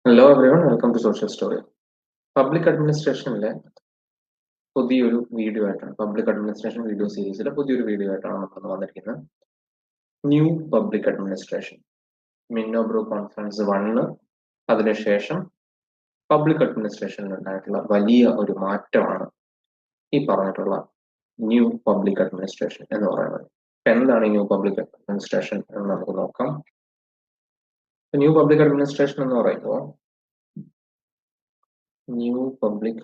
Hello everyone, welcome to social story. Public അഡ്മിനിസ്ട്രേഷനിലെ പുതിയൊരു video ആയിട്ടാണ്, പബ്ലിക് അഡ്മിനിസ്ട്രേഷൻ വീഡിയോ സീരീസിലെ പുതിയൊരു വീഡിയോ ആയിട്ടാണ് നമ്മൾ വന്നിരിക്കുന്നത്. New public administration, Minnowbrook conference 1, അതിനുശേഷം പബ്ലിക് അഡ്മിനിസ്ട്രേഷനിൽ ഉണ്ടായിട്ടുള്ള വലിയ ഒരു മാറ്റമാണ് ഈ പറഞ്ഞിട്ടുള്ള ന്യൂ പബ്ലിക് അഡ്മിനിസ്ട്രേഷൻ എന്ന് പറയുന്നത്. എന്താണ് ന്യൂ പബ്ലിക് അഡ്മിനിസ്ട്രേഷൻ എന്ന് നമുക്ക് നോക്കാം. ന്യൂ പബ്ലിക് അഡ്മിനിസ്ട്രേഷൻ എന്ന് പറയുമ്പോൾ ന്യൂ പബ്ലിക്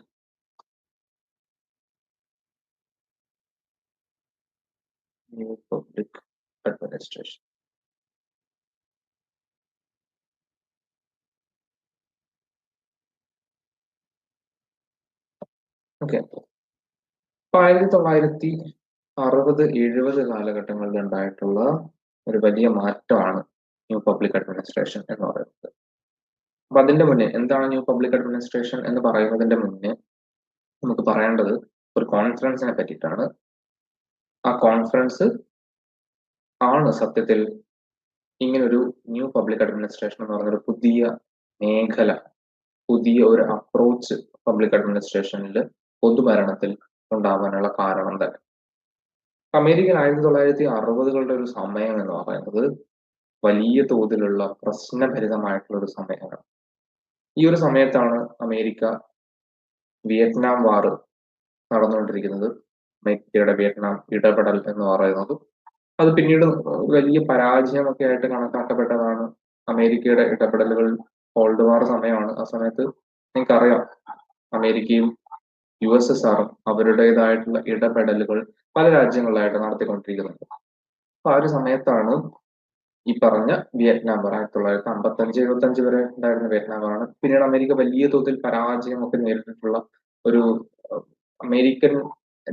അഡ്മിനിസ്ട്രേഷൻ ഓക്കെ. 1960-70 കാലഘട്ടങ്ങളിൽ ഉണ്ടായിട്ടുള്ള ഒരു വലിയ മാറ്റമാണ് ന്യൂ പബ്ലിക് അഡ്മിനിസ്ട്രേഷൻ എന്ന് പറയുന്നത്. അപ്പൊ അതിന്റെ മുന്നേ എന്താണ് ന്യൂ പബ്ലിക് അഡ്മിനിസ്ട്രേഷൻ എന്ന് പറയുന്നതിന്റെ മുന്നേ നമുക്ക് പറയേണ്ടത് ഒരു കോൺഫറൻസിനെ പറ്റിയിട്ടാണ്. ആ കോൺഫറൻസ് ആണ് സത്യത്തിൽ ഇങ്ങനൊരു ന്യൂ പബ്ലിക് അഡ്മിനിസ്ട്രേഷൻ എന്ന് പറയുന്ന ഒരു പുതിയ മേഖല, പുതിയ ഒരു അപ്രോച്ച് പബ്ലിക് അഡ്മിനിസ്ട്രേഷനിൽ, പൊതുഭരണത്തിൽ ഉണ്ടാവാനുള്ള കാരണം തന്നെ. അമേരിക്കൻ 1960-കളുടെ ഒരു സമയം എന്ന് പറയുന്നത് വലിയ തോതിലുള്ള പ്രശ്നഭരിതമായിട്ടുള്ള ഒരു സമയമാണ്. ഈ ഒരു സമയത്താണ് അമേരിക്ക വിയറ്റ്നാം വാർ നടന്നുകൊണ്ടിരിക്കുന്നത്. അമേരിക്കയുടെ വിയറ്റ്നാം ഇടപെടൽ എന്ന് പറയുന്നത് അത് പിന്നീട് വലിയ പരാജയമൊക്കെ ആയിട്ട് കണക്കാക്കപ്പെട്ടതാണ്. അമേരിക്കയുടെ ഇടപെടലുകൾ കോൾഡ് വാർ സമയമാണ്. ആ സമയത്ത് നിങ്ങൾക്കറിയാം, അമേരിക്കയും USSRും അവരുടേതായിട്ടുള്ള ഇടപെടലുകൾ പല രാജ്യങ്ങളിലായിട്ട് നടത്തിക്കൊണ്ടിരിക്കുന്നുണ്ട്. അപ്പൊ ആ ഒരു സമയത്താണ് ഈ പറഞ്ഞ വിയറ്റ്നാം വാർ, 1955-75 വരെ ഉണ്ടായിരുന്ന വിയറ്റ്നാം വാറാണ്. പിന്നീട് അമേരിക്ക വലിയ തോതിൽ പരാജയമൊക്കെ നേരിട്ടിട്ടുള്ള ഒരു അമേരിക്കൻ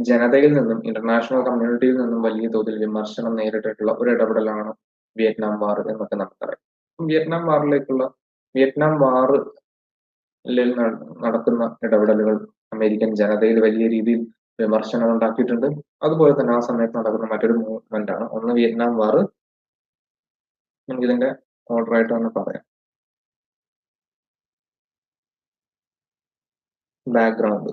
ജനതയിൽ നിന്നും ഇന്റർനാഷണൽ കമ്മ്യൂണിറ്റിയിൽ നിന്നും വലിയ തോതിൽ വിമർശനം നേരിട്ടിട്ടുള്ള ഒരു ഇടപെടലാണ് വിയറ്റ്നാം വാർ എന്നൊക്കെ നമുക്കറിയാം. വിയറ്റ്നാം വാറിൽ നടക്കുന്ന ഇടപെടലുകൾ അമേരിക്കൻ ജനതയിൽ വലിയ രീതിയിൽ വിമർശനം ഉണ്ടാക്കിയിട്ടുണ്ട്. അതുപോലെ തന്നെ ആ സമയത്ത് നടക്കുന്ന മറ്റൊരു മൂവ്മെന്റ് ആണ്, ഒന്ന് വിയറ്റ്നാം വാർ. നമുക്ക് ഇതിന്റെ ഓർഡർ ആയിട്ട് ഒന്ന് പറയാം. ബാക്ക്ഗ്രൗണ്ട്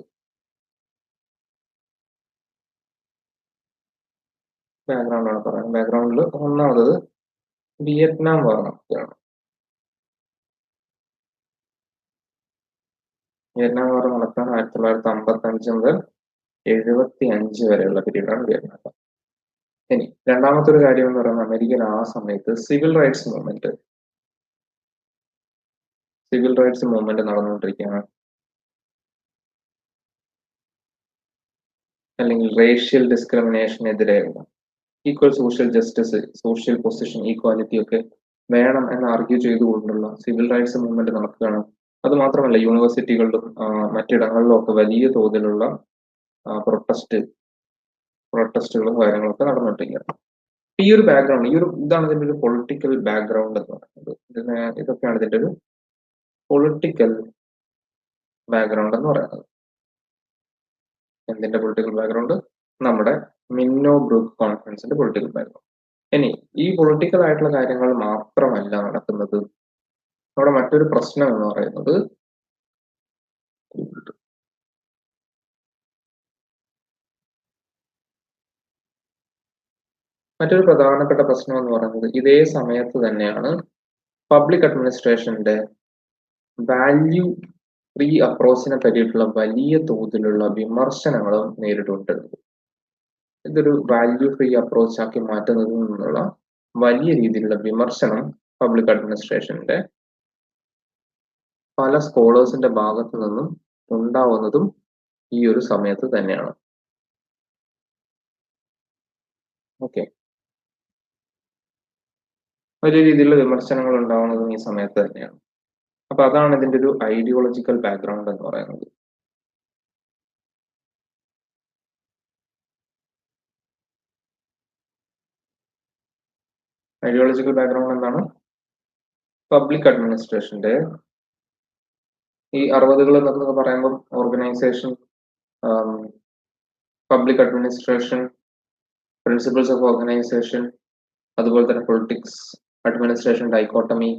ആണ് പറയുന്നത്. ബാക്ക്ഗ്രൗണ്ടിൽ ഒന്നാമത് വിയറ്റ്നാം വാർ നടക്കുകയാണ്. വിയറ്റ്നാം വാർ നടക്കാൻ 1955 മുതൽ 75 വരെയുള്ള പീരീഡാണ് വിയറ്റ്നാം വാർ. ഇനി രണ്ടാമത്തെ ഒരു കാര്യം എന്ന് പറയുന്നത്, അമേരിക്കയിൽ ആ സമയത്ത് സിവിൽ റൈറ്റ്സ് മൂവ്മെന്റ് നടന്നുകൊണ്ടിരിക്കുകയാണ്. അല്ലെങ്കിൽ റേഷ്യൽ ഡിസ്ക്രിമിനേഷനെതിരെയുള്ള equal social justice, social position equality ഒക്കെ വേണം എന്ന് ആർഗ്യൂ ചെയ്തുകൊണ്ടുള്ള സിവിൽ റൈറ്റ്സ് മൂവ്മെന്റ് നടക്കുകയാണ്. അത് മാത്രമല്ല, യൂണിവേഴ്സിറ്റികളിലും മറ്റിടങ്ങളിലും ഒക്കെ വലിയ തോതിലുള്ള പ്രൊട്ടസ്റ്റുകളും കാര്യങ്ങളൊക്കെ നടന്നുകൊണ്ടിരിക്കുകയാണ്. ഈ ഒരു ബാക്ക്ഗ്രൗണ്ട്, ഇതാണ് ഇതിന്റെ ഒരു പൊളിറ്റിക്കൽ ബാക്ക്ഗ്രൗണ്ട് എന്ന് പറയുന്നത്. ഇതൊക്കെയാണ് ഇതിന്റെ ഒരു പൊളിറ്റിക്കൽ ബാക്ക്ഗ്രൗണ്ട് എന്ന് പറയുന്നത്. എന്തിന്റെ പൊളിറ്റിക്കൽ ബാക്ക്ഗ്രൗണ്ട്? നമ്മുടെ മിന്നോ ബ്രൂക്ക് കോൺഫറൻസിന്റെ പൊളിറ്റിക്കൽ ബാക്ക്ഗ്രൗണ്ട്. ഇനി ഈ പൊളിറ്റിക്കൽ ആയിട്ടുള്ള കാര്യങ്ങൾ മാത്രമല്ല നടക്കുന്നത്. നമ്മുടെ മറ്റൊരു പ്രശ്നം എന്ന് പറയുന്നത് മറ്റൊരു പ്രധാനപ്പെട്ട പ്രശ്നം എന്ന് പറയുന്നത് ഇതേ സമയത്ത് തന്നെയാണ് പബ്ലിക് അഡ്മിനിസ്ട്രേഷന്റെ വാല്യൂ ഫ്രീ അപ്രോച്ചിനെ പറ്റിയിട്ടുള്ള വലിയ തോതിലുള്ള വിമർശനങ്ങളും നേരിട്ടുകൊണ്ടിരുന്നത്. ഇതൊരു വാല്യൂ ഫ്രീ അപ്രോച്ച് ആക്കി മാറ്റുന്നതിൽ നിന്നുള്ള വലിയ രീതിയിലുള്ള വിമർശനം പബ്ലിക് അഡ്മിനിസ്ട്രേഷന്റെ പല സ്കോളേഴ്സിന്റെ ഭാഗത്തു നിന്നും ഉണ്ടാവുന്നതും ഈ ഒരു സമയത്ത് തന്നെയാണ്. ഓക്കെ, വലിയ രീതിയിലുള്ള വിമർശനങ്ങൾ ഉണ്ടാവുന്നതും ഈ സമയത്ത് തന്നെയാണ്. അപ്പൊ അതാണ് ഇതിന്റെ ഒരു ഐഡിയോളജിക്കൽ ബാക്ക്ഗ്രൗണ്ട് എന്ന് പറയുന്നത്. ഐഡിയോളജിക്കൽ ബാക്ക്ഗ്രൗണ്ട് എന്താണ്? പബ്ലിക് അഡ്മിനിസ്ട്രേഷന്റെ ഈ 60-കൾ എന്നൊക്കെ പറയുമ്പോൾ organisation, public administration, principles of organisation, അതുപോലെ തന്നെ പൊളിറ്റിക്സ്, അഡ്മിനിസ്ട്രേഷൻ ഡൈക്കോട്ടമി,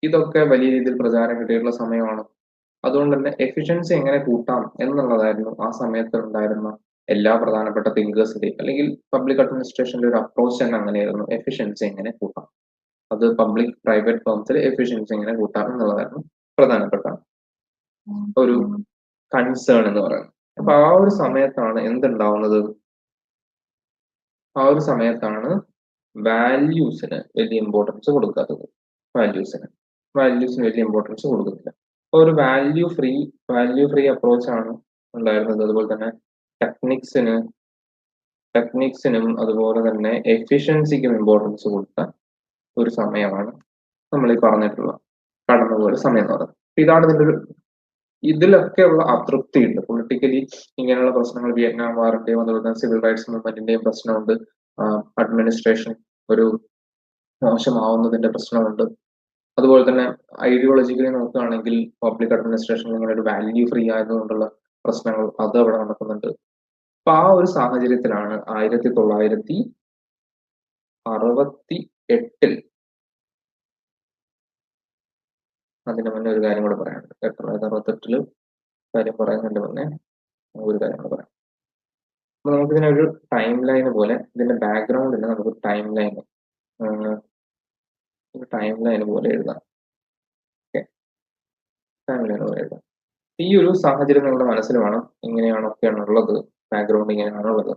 ഇതൊക്കെ വലിയ രീതിയിൽ പ്രചാരം കിട്ടിയിട്ടുള്ള സമയമാണ്. അതുകൊണ്ട് തന്നെ എഫിഷ്യൻസി എങ്ങനെ കൂട്ടാം എന്നുള്ളതായിരുന്നു ആ സമയത്ത് ഉണ്ടായിരുന്ന എല്ലാ പ്രധാനപ്പെട്ട തിങ്കേഴ്സിന്റെയും, അല്ലെങ്കിൽ പബ്ലിക് അഡ്മിനിസ്ട്രേഷന്റെ ഒരു അപ്രോച്ച് തന്നെ അങ്ങനെയായിരുന്നു. എഫിഷ്യൻസി എങ്ങനെ കൂട്ടാം, അത് പബ്ലിക് പ്രൈവറ്റ് ഫേംസിൽ എഫിഷ്യൻസി എങ്ങനെ കൂട്ടാം എന്നുള്ളതായിരുന്നു പ്രധാനപ്പെട്ട ഒരു കൺസേൺ എന്ന് പറയുന്നത്. അപ്പൊ ആ ഒരു സമയത്താണ് എന്തുണ്ടാവുന്നത്, ആ ഒരു സമയത്താണ് വാല്യൂസിന് വലിയ ഇമ്പോർട്ടൻസ് കൊടുക്കാത്തത്. വാല്യൂസിന് വലിയ ഇമ്പോർട്ടൻസ് കൊടുക്കുന്നില്ല. അപ്പൊ ഒരു വാല്യൂ ഫ്രീ അപ്രോച്ച് ആണ് ഉണ്ടായിരുന്നത്. അതുപോലെ തന്നെ ടെക്നിക്സിനും അതുപോലെ തന്നെ എഫിഷ്യൻസിക്കും ഇമ്പോർട്ടൻസ് കൊടുത്ത ഒരു സമയമാണ് നമ്മൾ ഈ പറഞ്ഞിട്ടുള്ള കടന്നുപോയ സമയം എന്ന് പറയുന്നത്. ഇതാണ് ഇതിലൊക്കെയുള്ള അതൃപ്തി ഉണ്ട്. പൊളിറ്റിക്കലി ഇങ്ങനെയുള്ള പ്രശ്നങ്ങൾ, വിയറ്റ്നാം വാറിന്റെയും അതുപോലെ തന്നെ സിവിൽ റൈറ്റ്സ് മൂവ്മെന്റിന്റെയും പ്രശ്നമുണ്ട്. അഡ്മിനിസ്ട്രേഷൻ ഒരു മോശമാവുന്നതിന്റെ പ്രശ്നമുണ്ട്. അതുപോലെ തന്നെ ഐഡിയോളജിക്കലി നോക്കുകയാണെങ്കിൽ പബ്ലിക് അഡ്മിനിസ്ട്രേഷൻ ഇങ്ങനെ ഒരു വാല്യൂ ഫ്രീ ആയതുകൊണ്ടുള്ള പ്രശ്നങ്ങൾ അത് അവിടെ നടക്കുന്നുണ്ട്. അപ്പൊ ആ ഒരു സാഹചര്യത്തിലാണ് 1968 അതിന് മുന്നേ ഒരു കാര്യം കൂടെ പറയാനുണ്ട്. 1968 കാര്യം പറയുന്നതിന്റെ മുന്നേ ഒരു കാര്യം കൂടെ പറയാം. അപ്പൊ നമുക്കിതിനെ ഒരു ടൈം ലൈൻ പോലെ, ഇതിന്റെ ബാക്ക്ഗ്രൗണ്ടിന് നമുക്ക് ടൈം ലൈൻ പോലെ എഴുതാം. ടൈം ലൈൻ പോലെ എഴുതാം. ഈ ഒരു സാഹചര്യം നമ്മുടെ മനസ്സിൽ വേണം. ഇങ്ങനെയാണൊക്കെയാണുള്ളത്, ബാക്ക്ഗ്രൗണ്ട് ഇങ്ങനെയാണുള്ളത്.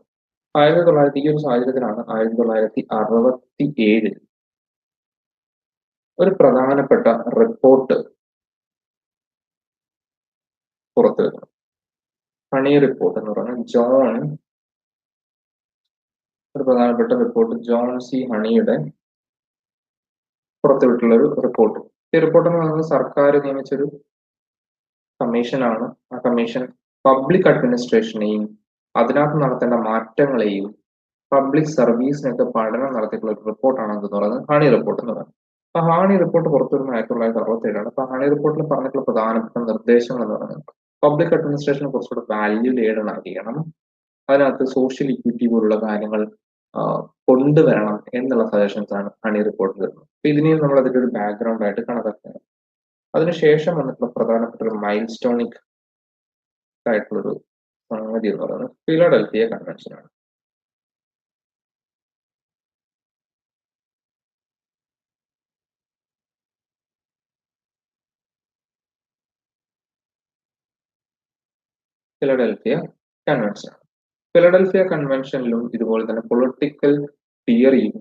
ഈ ഒരു സാഹചര്യത്തിലാണ് 1967 ഒരു പ്രധാനപ്പെട്ട റിപ്പോർട്ട് പുറത്തു വരുന്നത്. ഹണി റിപ്പോർട്ട് എന്ന് പറയുന്നത് ഒരു പ്രധാനപ്പെട്ട റിപ്പോർട്ട് ജോൺ സി ഹണിയുടെ പുറത്തുവിട്ടുള്ള ഒരു റിപ്പോർട്ട്. ഈ റിപ്പോർട്ട് എന്ന് പറയുന്നത് സർക്കാർ നിയമിച്ചൊരു കമ്മീഷനാണ്. ആ കമ്മീഷൻ പബ്ലിക് അഡ്മിനിസ്ട്രേഷനെയും അതിനകത്ത് നടത്തേണ്ട മാറ്റങ്ങളെയും പബ്ലിക് സർവീസിനൊക്കെ പഠനം നടത്തിയിട്ടുള്ള ഒരു റിപ്പോർട്ടാണ് എന്ന് പറയുന്നത് ഹണി റിപ്പോർട്ട് എന്ന് പറയുന്നത്. അപ്പൊ ഹണി റിപ്പോർട്ട് പുറത്തുവരുന്ന 1967. അപ്പൊ ഹണി റിപ്പോർട്ടിൽ പറഞ്ഞിട്ടുള്ള പ്രധാനപ്പെട്ട നിർദ്ദേശങ്ങൾ എന്ന് പറയുന്നത് പബ്ലിക് അഡ്മിനിസ്ട്രേഷനെ കുറച്ചുകൂടെ വാല്യൂ ലേഡൻ ആയിരിക്കണം, അതിനകത്ത് സോഷ്യൽ ഇക്വിറ്റി പോലുള്ള കാര്യങ്ങൾ കൊണ്ടുവരണം എന്നുള്ള സജഷൻസ് ആണ് ഹണി റിപ്പോർട്ടിൽ വരുന്നത്. അപ്പൊ ഇതിനെയും നമ്മൾ അതിന്റെ ഒരു ബാക്ക്ഗ്രൗണ്ട് ആയിട്ട് കണക്കാക്കുന്നത്. അതിനുശേഷം വന്നിട്ടുള്ള പ്രധാനപ്പെട്ട ഒരു മൈൽ സ്റ്റോണിക് ആയിട്ടുള്ളൊരു സംഗതി എന്ന് പറയുന്നത് ഫിലഡൽഫിയ കൺവെൻഷൻ ആണ്. ഫിലഡൽഫിയ കൺവെൻഷനിലും ഇതുപോലെ തന്നെ പൊളിറ്റിക്കൽ തിയറിയും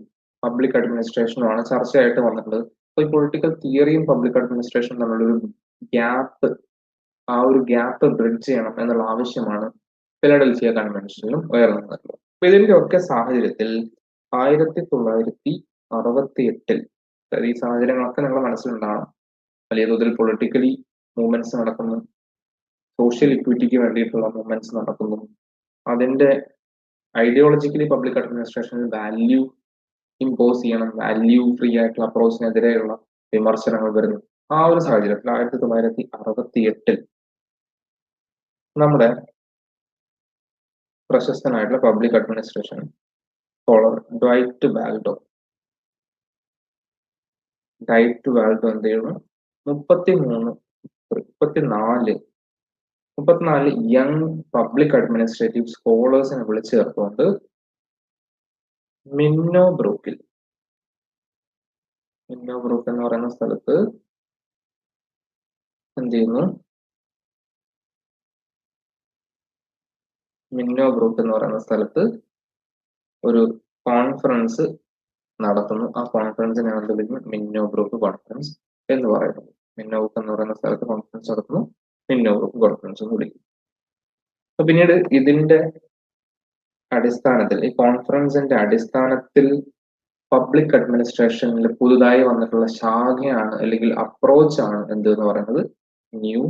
പബ്ലിക് അഡ്മിനിസ്ട്രേഷനുമാണ് ചർച്ചയായിട്ട് വന്നിട്ടുള്ളത്. അപ്പൊ ഈ പൊളിറ്റിക്കൽ തിയറിയും പബ്ലിക് അഡ്മിനിസ്ട്രേഷനും തമ്മിലൊരു ആ ഒരു ഗ്യാപ്പ് ബ്രിഡ്ജ് ചെയ്യണം എന്നുള്ള ആവശ്യമാണ് ഫിലഡൽഫിയ കൺവെൻഷനിലും ഉയർന്നു വന്നിട്ടുള്ളത്. അപ്പൊ ഇതിന്റെ ഒക്കെ സാഹചര്യത്തിൽ 1968 ഈ സാഹചര്യങ്ങളൊക്കെ നിങ്ങളുടെ മനസ്സിലുണ്ടാവണം. വലിയ തോതിൽ പൊളിറ്റിക്കലി മൂവ്മെന്റ്സ് നടക്കുന്നു, സോഷ്യൽ ഇക്വിറ്റിക്ക് വേണ്ടിയിട്ടുള്ള മൂവ്മെന്റ്സ് നടക്കുന്നു, അതിന്റെ ഐഡിയോളജിക്കലി പബ്ലിക് അഡ്മിനിസ്ട്രേഷനിൽ വാല്യൂ ഇമ്പോസ് ചെയ്യണം, വാല്യൂ ഫ്രീ ആയിട്ടുള്ള അപ്രോച്ചിനെതിരെയുള്ള വിമർശനങ്ങൾ വരുന്നു. ആ ഒരു സാഹചര്യത്തിൽ 1968 നമ്മുടെ പ്രശസ്തനായിട്ടുള്ള പബ്ലിക് അഡ്മിനിസ്ട്രേഷൻ സ്കോളർ ഡ്വൈറ്റ് വാൽഡോ എന്ത് ചെയ്യുന്നു, 34 യങ് പബ്ലിക് അഡ്മിനിസ്ട്രേറ്റീവ് സ്കോളേഴ്സിനെ വിളിച്ചു ചേർത്തുകൊണ്ട് മിന്നോ ബ്രൂക്ക് എന്ന് പറയുന്ന സ്ഥലത്ത് എന്ത് ചെയ്യുന്നു, മിന്നോ ബ്രൂക്ക് എന്ന് പറയുന്ന സ്ഥലത്ത് ഒരു കോൺഫറൻസ് നടത്തുന്നു. ആ കോൺഫറൻസിനാണ് എന്ത് വിളിക്കുന്നത്, മിന്നോ ബ്രൂക്ക് കോൺഫറൻസ് എന്ന് പറയുന്നത്. മിന്നോ ബ്രൂക്ക് എന്ന് പറയുന്ന സ്ഥലത്ത് കോൺഫറൻസ് നടത്തുന്നു, മിന്നോ ബ്രൂക്ക് കോൺഫറൻസ് എന്ന് വിളിക്കും. അപ്പൊ പിന്നീട് ഇതിന്റെ അടിസ്ഥാനത്തിൽ, ഈ കോൺഫറൻസിന്റെ അടിസ്ഥാനത്തിൽ പബ്ലിക് അഡ്മിനിസ്ട്രേഷനിൽ പുതുതായി വന്നിട്ടുള്ള ശാഖയാണ് അല്ലെങ്കിൽ അപ്രോച്ചാണ് എന്ത് എന്ന് പറയുന്നത്, ന്യൂ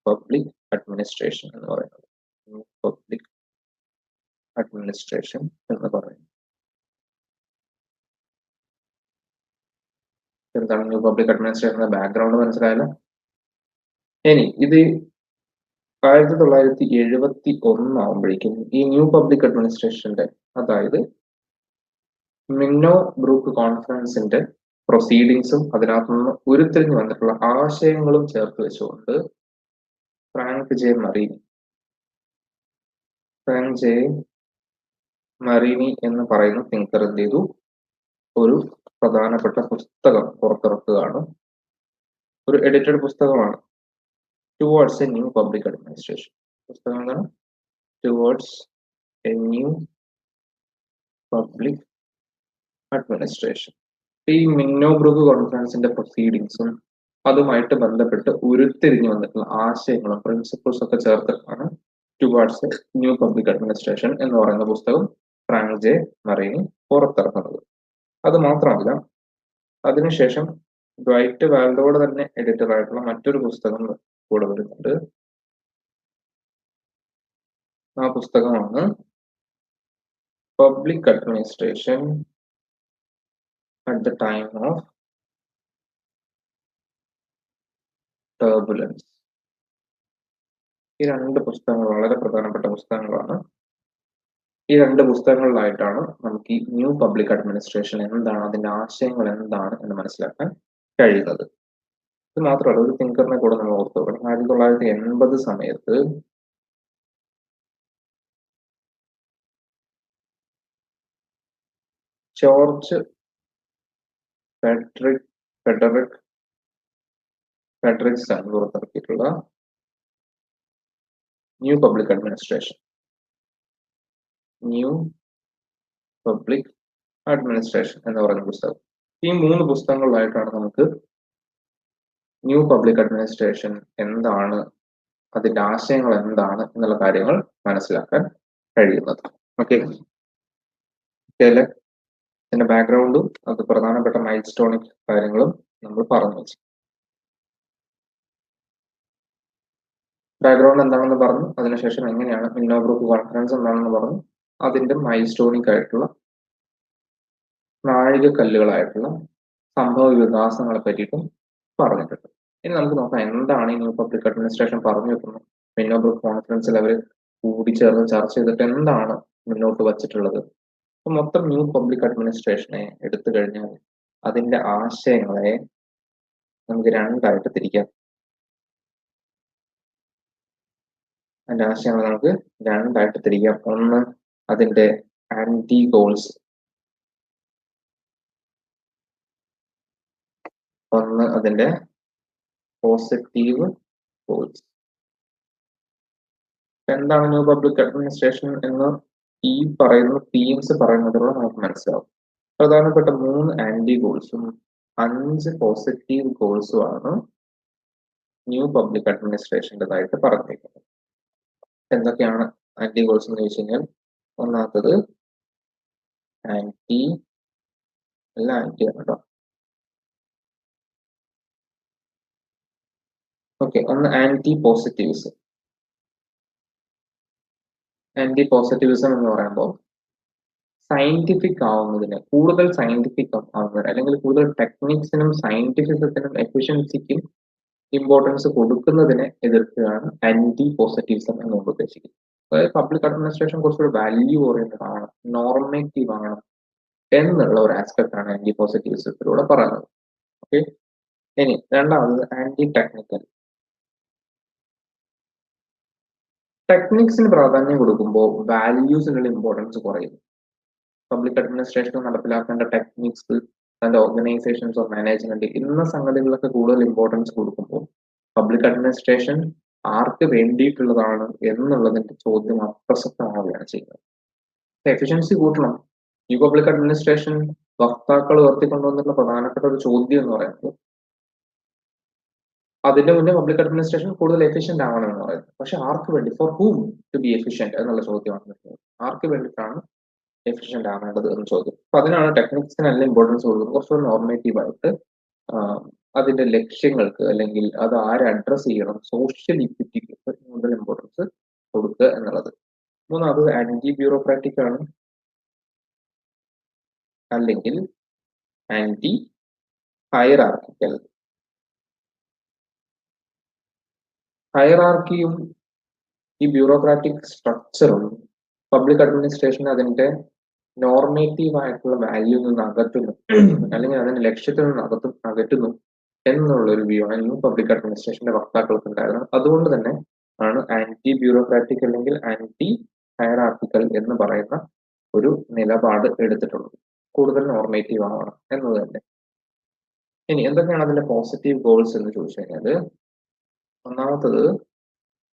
പബ്ലിക് അഡ്മിനിസ്ട്രേഷൻ എന്ന് പറയുന്നത്. ന്യൂ പബ്ലിക് അഡ്മിനിസ്ട്രേഷൻ എന്ന് പറയുന്നത് എന്താണ്? ന്യൂ പബ്ലിക് അഡ്മിനിസ്ട്രേഷന്റെ ബാക്ക്ഗ്രൗണ്ട് മനസ്സിലായല്ലോ. ഇനി ഇത് 1971 ആവുമ്പോഴേക്കും ഈ ന്യൂ പബ്ലിക് അഡ്മിനിസ്ട്രേഷന്റെ, അതായത് മിന്നോ ബ്രൂക്ക് കോൺഫറൻസിന്റെ പ്രൊസീഡിങ്സും അതിനകത്ത് നിന്ന് ഉരുത്തിരിഞ്ഞു വന്നിട്ടുള്ള ആശയങ്ങളും ചേർത്ത് വെച്ചുകൊണ്ട് ഫ്രാങ്ക് ജെ മറീനി എന്ന് പറയുന്ന തിങ്കർ എന്ത് ചെയ്തു, ഒരു പ്രധാനപ്പെട്ട പുസ്തകം പുറത്തിറക്കുകയാണ്. ഒരു എഡിറ്റഡ് പുസ്തകമാണ്, towards A new public administration. പുസ്തകം എന്താണ്? Towards A new public administration. ഈ മിന്നോബ്രൂക്ക് കോൺഫറൻസിന്റെ പ്രൊസീഡിങ്സും അതുമായിട്ട് ബന്ധപ്പെട്ട് ഉരുത്തിരിഞ്ഞു വന്നിട്ടുള്ള ആശയങ്ങളും പ്രിൻസിപ്പിൾസ് ഒക്കെ ചേർത്തിട്ടാണ് towards A new public administration എന്ന് പറയുന്ന പുസ്തകം ഫ്രാങ്ക് ജെ മറീനി പുറത്തിറക്കുന്നത്. അത് മാത്രമല്ല, അതിനുശേഷം ഡ്വൈറ്റ് വാൽഡോയുടെ തന്നെ എഡിറ്റർ ആയിട്ടുള്ള മറ്റൊരു പുസ്തകം കൂടെ വരുന്നുണ്ട്. ആ പുസ്തകമാണ് public administration at the time of turbulence. ഈ രണ്ട് പുസ്തകങ്ങൾ വളരെ പ്രധാനപ്പെട്ട പുസ്തകങ്ങളാണ്. ഈ രണ്ട് പുസ്തകങ്ങളിലായിട്ടാണ് നമുക്ക് ഈ ന്യൂ പബ്ലിക് അഡ്മിനിസ്ട്രേഷൻ എന്താണ്, അതിന്റെ ആശയങ്ങൾ എന്താണ് എന്ന് മനസ്സിലാക്കാൻ കഴിയുന്നത്. ഇത് മാത്രമല്ല, ഒരു തിങ്കറിനെ കൂടെ നമ്മൾ ഓർത്തു നോക്കണം. 1980 സമയത്ത് ജോർജ് ഫെഡറിക്സൺ പുറത്തിറക്കിയിട്ടുള്ള ന്യൂ പബ്ലിക് അഡ്മിനിസ്ട്രേഷൻ എന്ന് പറയുന്ന പുസ്തകം. ഈ 3 പുസ്തകങ്ങളിലായിട്ടാണ് നമുക്ക് ന്യൂ പബ്ലിക് അഡ്മിനിസ്ട്രേഷൻ എന്താണ്, അതിന്റെ ആശയങ്ങൾ എന്താണ് എന്നുള്ള കാര്യങ്ങൾ മനസ്സിലാക്കാൻ കഴിയുന്നത്. ഓക്കെ, ഇതിന്റെ ബാക്ക്ഗ്രൗണ്ടും അത് പ്രധാനപ്പെട്ട മൈൽ സ്റ്റോണിക് കാര്യങ്ങളും നമ്മൾ പറഞ്ഞു വെച്ചു. ബാക്ക്ഗ്രൗണ്ട് എന്താണെന്ന് പറഞ്ഞു, അതിനുശേഷം എങ്ങനെയാണ് മിന്നോബ്രൂക്ക് കോൺഫറൻസ് എന്താണെന്ന് പറഞ്ഞു, അതിന്റെ മൈൽ സ്റ്റോണിക് ആയിട്ടുള്ള നാഴികക്കല്ലുകളായിട്ടുള്ള സംഭവ വികാസങ്ങളെ പറ്റിയിട്ടും പറഞ്ഞിട്ടുണ്ട്. ഇനി നമുക്ക് നോക്കാം എന്താണ് ഈ ന്യൂ പബ്ലിക് അഡ്മിനിസ്ട്രേഷൻ പറഞ്ഞു വെക്കുന്നത്. മിന്നോബ്രൂക്ക് കോൺഫറൻസിൽ അവർ കൂടിച്ചേർന്ന് ചർച്ച ചെയ്തിട്ട് എന്താണ് മുന്നോട്ട് വച്ചിട്ടുള്ളത്. മൊത്തം ന്യൂ പബ്ലിക് അഡ്മിനിസ്ട്രേഷനെ എടുത്തു കഴിഞ്ഞാൽ അതിന്റെ ആശയങ്ങളെ നമുക്ക് രണ്ടായിട്ട് തിരിക്കാം. ഒന്ന് അതിന്റെ ആന്റി ഗോൾസ്, ഒന്ന് അതിന്റെ പോസിറ്റീവ് ഗോൾസ്. എന്താണ് ന്യൂ പബ്ലിക് അഡ്മിനിസ്ട്രേഷൻ എന്ന് ഈ പറയുന്ന തീംസ് പറയുന്നതിലൂടെ നമുക്ക് മനസ്സിലാവും. പ്രധാനപ്പെട്ട 3 ആന്റി ഗോൾസും 5 പോസിറ്റീവ് ഗോൾസും ആണ് ന്യൂ പബ്ലിക് അഡ്മിനിസ്ട്രേഷൻ്റെതായിട്ട് പറഞ്ഞിരിക്കുന്നത്. എന്തൊക്കെയാണ് ആന്റി ഗോൾസ് എന്ന് ചോദിച്ചു കഴിഞ്ഞാൽ, ഒന്നാമത്തത് എല്ലാം ആന്റി ആണ് കേട്ടോ. ഓക്കെ, ഒന്ന് ആന്റി പോസിറ്റിവിസം. ആന്റി പോസിറ്റിവിസം എന്ന് പറയുമ്പോൾ സയന്റിഫിക് ആവുന്നതിന്, കൂടുതൽ സയന്റിഫിക് ആവുന്നതിന്, അല്ലെങ്കിൽ കൂടുതൽ ടെക്നിക്സിനും സയന്റിഫിസത്തിനും എഫിഷ്യൻസിക്കും ഇമ്പോർട്ടൻസ് കൊടുക്കുന്നതിനെ എതിർക്കുകയാണ് ആന്റി പോസിറ്റിവിസം എന്നുകൊണ്ട് ഉദ്ദേശിക്കുന്നത്. അതായത് പബ്ലിക് അഡ്മിനിസ്ട്രേഷൻ കുറച്ചൊരു വാല്യൂ ഓറിയന്റഡ് ആണ്, നോർമേറ്റീവ് ആണ് എന്നുള്ള ഒരു ആസ്പെക്ട് ആണ് ആന്റി പോസിറ്റിവിസത്തിലൂടെ പറയുന്നത്. ഓക്കെ, ഇനി രണ്ടാമത് ആന്റി ടെക്നിക്കൽ. ടെക്നിക്സിന് പ്രാധാന്യം കൊടുക്കുമ്പോൾ വാല്യൂസിനുള്ള ഇമ്പോർട്ടൻസ് കുറയും. പബ്ലിക് അഡ്മിനിസ്ട്രേഷൻ നടപ്പിലാക്കേണ്ട ടെക്നിക്സ്, അതിന്റെ ഓർഗനൈസേഷൻസ് ഓഫ് മാനേജ്മെന്റ് ഇന്ന സംഗതികളൊക്കെ കൂടുതൽ ഇമ്പോർട്ടൻസ് കൊടുക്കുമ്പോൾ പബ്ലിക് അഡ്മിനിസ്ട്രേഷൻ ആർക്ക് വേണ്ടിയിട്ടുള്ളതാണ് എന്നുള്ളതിന്റെ ചോദ്യം അപ്രസക്തമാവുകയാണ് ചെയ്യുന്നത്. എഫിഷ്യൻസി കൂട്ടണം. ഈ പബ്ലിക് അഡ്മിനിസ്ട്രേഷൻ വക്താക്കൾ ഉയർത്തിക്കൊണ്ടുവന്നിട്ടുള്ള പ്രധാനപ്പെട്ട ഒരു ചോദ്യം എന്ന് പറയുന്നത് അതിന്റെ മുന്നേ പബ്ലിക് അഡ്മിനിസ്ട്രേഷൻ കൂടുതൽ എഫിഷ്യന്റ് ആവണം എന്ന് പറയുന്നത്. പക്ഷെ ആർക്ക് വേണ്ടി, for whom to be efficient എന്നുള്ള ചോദ്യമാണ്. ആർക്ക് വേണ്ടിയിട്ടാണ് എഫിഷ്യന്റ് ആവേണ്ടത് എന്ന് ചോദ്യം. അപ്പൊ അതിനാണ് ടെക്നിക്സിനെല്ലാം ഇമ്പോർട്ടൻസ് കൊടുക്കുന്നത്. കുറച്ചുകൂടി നോർമേറ്റീവ് ആയിട്ട് അതിന്റെ ലക്ഷ്യങ്ങൾക്ക്, അല്ലെങ്കിൽ അത് ആരെ അഡ്രസ് ചെയ്യണം, സോഷ്യൽ ഇക്വിറ്റിക്ക് കൂടുതൽ ഇമ്പോർട്ടൻസ് കൊടുക്കുക എന്നുള്ളത്. മൂന്നാമത് ആന്റി ബ്യൂറോക്രാറ്റിക് ആണ്, അല്ലെങ്കിൽ ആന്റി ഹയറാർക്കിക്കൽ. ഹയറാർക്കിയും ഈ ബ്യൂറോക്രാറ്റിക് സ്ട്രക്ചറും പബ്ലിക് അഡ്മിനിസ്ട്രേഷൻ അതിന്റെ നോർമേറ്റീവ് ആയിട്ടുള്ള വാല്യൂ നിന്ന് അകറ്റുന്നു അല്ലെങ്കിൽ അതിന്റെ ലക്ഷ്യത്തിൽ നിന്ന് അകറ്റുന്നു എന്നുള്ള ഒരു വ്യൂ ആണ് ന്യൂ പബ്ലിക് അഡ്മിനിസ്ട്രേഷന്റെ വക്താക്കൾക്ക് ഉണ്ടായിരുന്നത്. അതുകൊണ്ട് തന്നെ ആണ് ആന്റി ബ്യൂറോക്രാറ്റിക് അല്ലെങ്കിൽ ആന്റി ഹയറാർക്കിക്കൽ എന്ന് പറയുന്ന ഒരു നിലപാട് എടുത്തിട്ടുള്ളത്. കൂടുതൽ നോർമേറ്റീവ് ആവണം എന്നത് തന്നെ. ഇനി എന്തൊക്കെയാണ് അതിന്റെ പോസിറ്റീവ് ഗോൾസ് എന്ന് ചോദിച്ചു കഴിഞ്ഞാൽ, ഒന്നാമത്തത്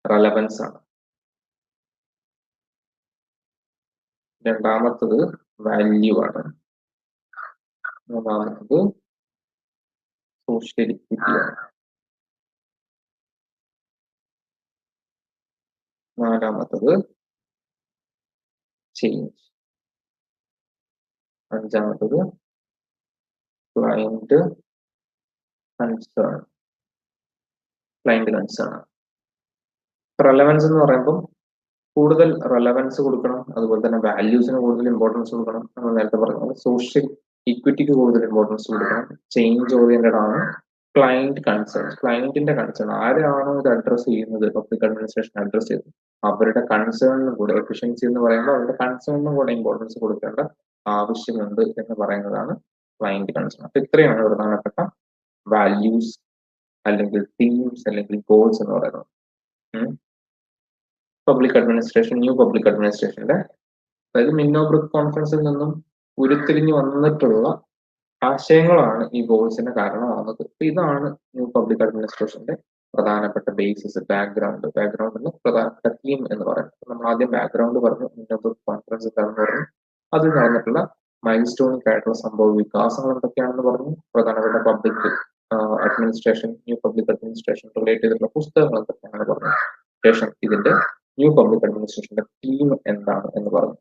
റെലവൻസ് ആണ്. രണ്ടാമത്തത് വാല്യൂ ആണ്. മൂന്നാമത്തത് സോഷ്യൽ ഇക്വിറ്റി ആണ്. നാലാമത്തത് ചേഞ്ച്. അഞ്ചാമത്തത് ക്ലയന്റ് കൺസേൺ. റെലവൻസ് എന്ന് പറയുമ്പോൾ കൂടുതൽ റെലവൻസ് കൊടുക്കണം, അതുപോലെ തന്നെ വാല്യൂസിന് കൂടുതൽ ഇമ്പോർട്ടൻസ് കൊടുക്കണം. നമ്മൾ നേരത്തെ പറഞ്ഞത് സോഷ്യൽ ഇക്വിറ്റിക്ക് കൂടുതൽ ഇമ്പോർട്ടൻസ് കൊടുക്കണം. ചേഞ്ച് ഓറിയന്റഡ് ആണ്. ക്ലയന്റ് കൺസേൺ, ക്ലയന്റിന്റെ കൺസേൺ, ആരാണോ ഇത് അഡ്രസ് ചെയ്യുന്നത്, പബ്ലിക് അഡ്മിനിസ്ട്രേഷൻ അഡ്രസ് ചെയ്യുന്നത്, അവരുടെ കൺസേണിനും കൂടെ, എഫിഷ്യൻസി എന്ന് പറയുമ്പോൾ അവരുടെ കൺസേണിനും കൂടെ ഇമ്പോർട്ടൻസ് കൊടുക്കേണ്ട ആവശ്യമുണ്ട് എന്ന് പറയുന്നതാണ് ക്ലയന്റ് കൺസേൺ. അപ്പൊ ഇത്രയാണ് പ്രധാനപ്പെട്ട വാല്യൂസ് അല്ലെങ്കിൽ തീംസ് അല്ലെങ്കിൽ ഗോൾസ് എന്ന് പറയുന്നത് പബ്ലിക് അഡ്മിനിസ്ട്രേഷൻ, ന്യൂ പബ്ലിക് അഡ്മിനിസ്ട്രേഷന്റെ, അതായത് മിന്നോ ബ്രൂക്ക് കോൺഫറൻസിൽ നിന്നും ഉരുത്തിരിഞ്ഞു വന്നിട്ടുള്ള ആശയങ്ങളാണ് ഈ ഗോൾസിന് കാരണമാകുന്നത്. ഇതാണ് ന്യൂ പബ്ലിക് അഡ്മിനിസ്ട്രേഷന്റെ പ്രധാനപ്പെട്ട ബേസിസ്, ബാക്ക്ഗ്രൗണ്ടിന് പ്രധാനപ്പെട്ട തീം എന്ന് പറയുന്നത്. നമ്മൾ ആദ്യം ബാക്ക്ഗ്രൗണ്ട് പറഞ്ഞു, മിന്നോ ബ്രൂക്ക് കോൺഫറൻസ് എന്താണെന്ന് പറഞ്ഞു, അതിൽ നടന്നിട്ടുള്ള മൈൽ സ്റ്റോണിക് ആയിട്ടുള്ള സംഭവ വികാസങ്ങൾ എന്തൊക്കെയാണെന്ന് പറഞ്ഞു, പ്രധാനപ്പെട്ട public administration, new public administration relate ചെയ്തിട്ടുള്ള പുസ്തകങ്ങൾ എന്തൊക്കെയാണെന്ന് പറഞ്ഞു. ശേഷം ഇതിന്റെ ന്യൂ പബ്ലിക് അഡ്മിനിസ്ട്രേഷന്റെ തീം എന്താണ് എന്ന് പറഞ്ഞു.